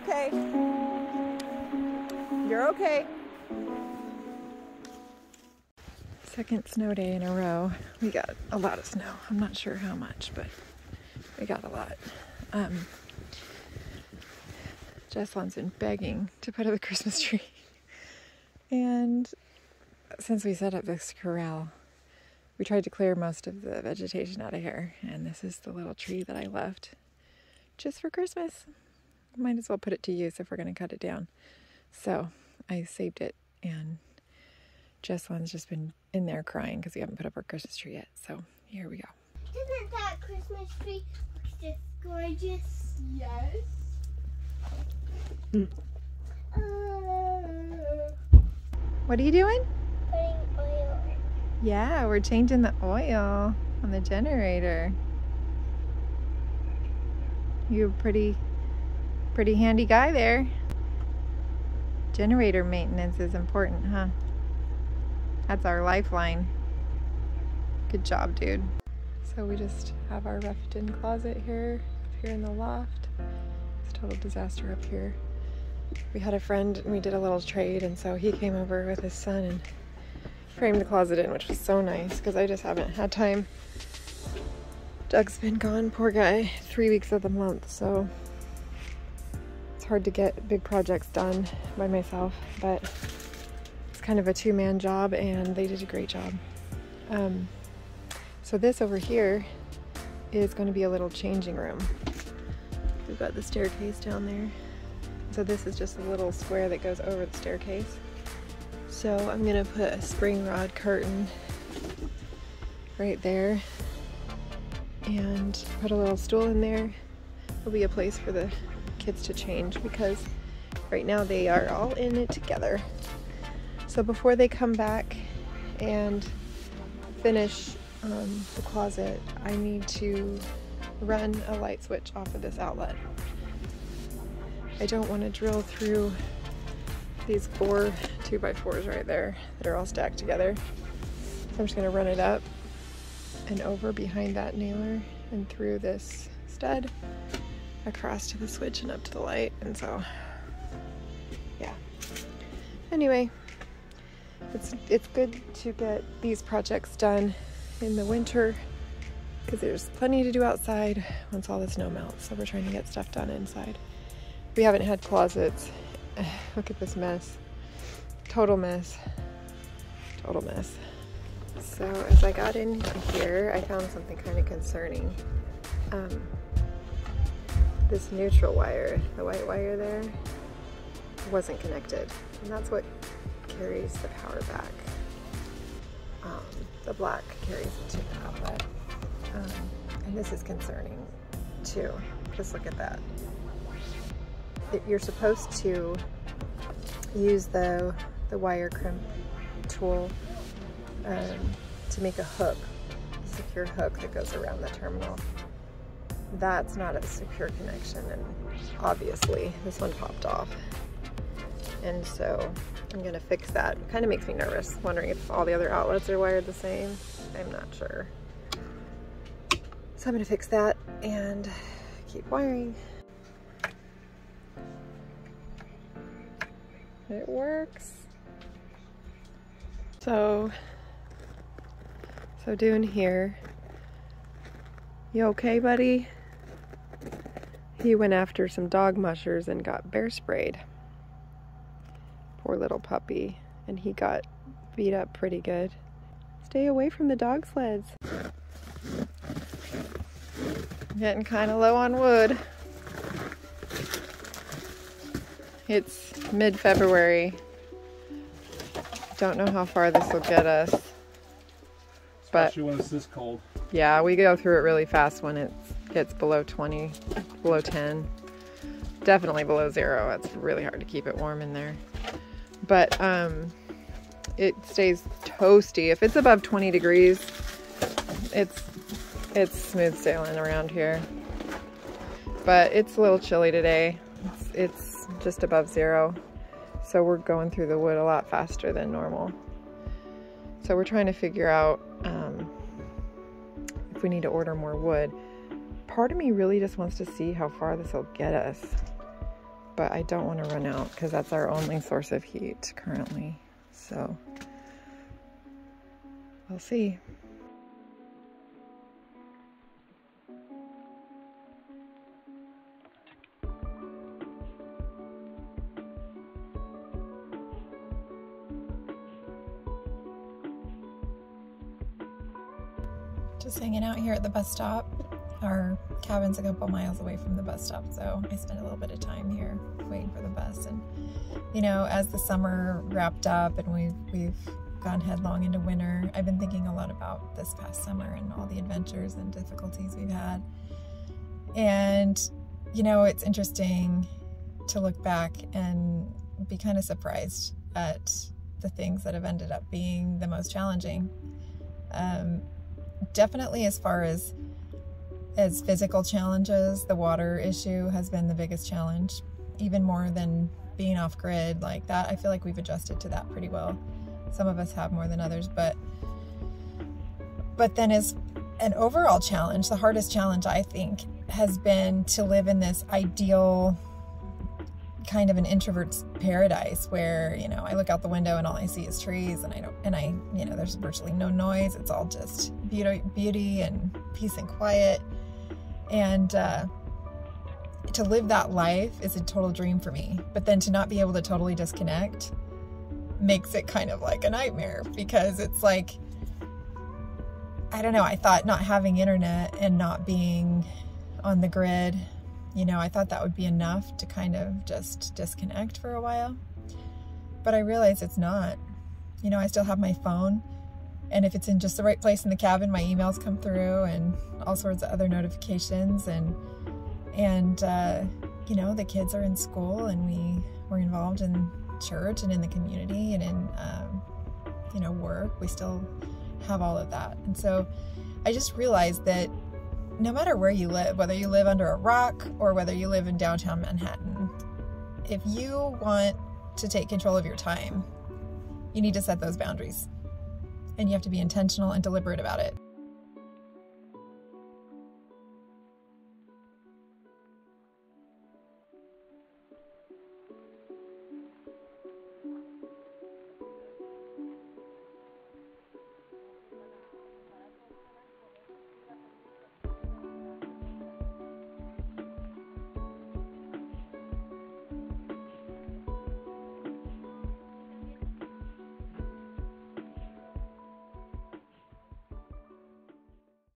okay. You're okay. Second snow day in a row. We got a lot of snow. I'm not sure how much, but we got a lot. Jesslyn's been begging to put up a Christmas tree. And since we set up this corral, we tried to clear most of the vegetation out of here. And this is the little tree that I left just for Christmas. Might as well put it to use if we're going to cut it down. So I saved it, and Jesslyn's just been in there crying because we haven't put up our Christmas tree yet. So here we go. Isn't that Christmas tree looks just gorgeous? Yes. What are you doing? Putting oil in. Yeah, we're changing the oil on the generator. You're a pretty handy guy there. Generator maintenance is important, huh? That's our lifeline. Good job, dude. So we just have our roughed-in closet here in the loft. It's a total disaster up here. We had a friend and we did a little trade, and so he came over with his son and framed the closet in, which was so nice because I just haven't had time. Doug's been gone, poor guy, 3 weeks of the month, so it's hard to get big projects done by myself, but it's kind of a two-man job and they did a great job. So this over here is going to be a little changing room. We've got the staircase down there. So this is just a little square that goes over the staircase. So I'm gonna put a spring rod curtain right there and put a little stool in there. There'll be a place for the kids to change because right now they are all in it together. So before they come back and finish the closet, I need to run a light switch off of this outlet. I don't want to drill through these 4 2x4s right there that are all stacked together. So I'm just going to run it up and over behind that nailer and through this stud across to the switch and up to the light. And so, yeah. Anyway, it's good to get these projects done in the winter because there's plenty to do outside once all the snow melts. So we're trying to get stuff done inside. We haven't had closets. Look at this mess. Total mess. Total mess. So as I got in here, I found something kind of concerning. This neutral wire, the white wire there, wasn't connected. And that's what carries the power back. The black carries it to the outlet. And this is concerning too. Just look at that. You're supposed to use the wire crimp tool to make a hook, a secure hook that goes around the terminal. That's not a secure connection, and obviously this one popped off. And so I'm gonna fix that. It kind of makes me nervous, wondering if all the other outlets are wired the same. I'm not sure. So I'm gonna fix that and keep wiring. It works. So doing here. You okay, buddy? He went after some dog mushers and got bear sprayed. Poor little puppy. And he got beat up pretty good. Stay away from the dog sleds. Getting kind of low on wood. It's mid-February. Don't know how far this will get us. Especially when it's this cold. Yeah, we go through it really fast when it gets below 20, below 10. Definitely below 0. It's really hard to keep it warm in there. But it stays toasty. If it's above 20 degrees, it's smooth sailing around here. But it's a little chilly today. It's just above 0. So we're going through the wood a lot faster than normal. So we're trying to figure out if we need to order more wood. Part of me really just wants to see how far this will get us. but I don't want to run out because that's our only source of heat currently. So we'll see. Just hanging out here at the bus stop. Our cabin's a couple miles away from the bus stop, so I spent a little bit of time here waiting for the bus. And you know, as the summer wrapped up and we've gone headlong into winter, I've been thinking a lot about this past summer and all the adventures and difficulties we've had. And you know, it's interesting to look back and be kind of surprised at the things that have ended up being the most challenging. Definitely as far as physical challenges, the water issue has been the biggest challenge, even more than being off grid like that. I feel like we've adjusted to that pretty well. Some of us have more than others, but then as an overall challenge, the hardest challenge I think has been to live in this ideal kind of an introvert's paradise where, you know, I look out the window and all I see is trees, and I you know, there's virtually no noise. It's all just beauty and peace and quiet. And to live that life is a total dream for me. But then to not be able to totally disconnect makes it kind of like a nightmare, because it's like, I don't know, I thought not having internet and not being on the grid, you know, I thought that would be enough to kind of just disconnect for a while. But I realized it's not. You know, I still have my phone, and if it's in just the right place in the cabin, my emails come through and all sorts of other notifications, and you know, the kids are in school, and we're involved in church and in the community and in you know, work. We still have all of that. And so I just realized that no matter where you live, whether you live under a rock or whether you live in downtown Manhattan, if you want to take control of your time, you need to set those boundaries, and you have to be intentional and deliberate about it.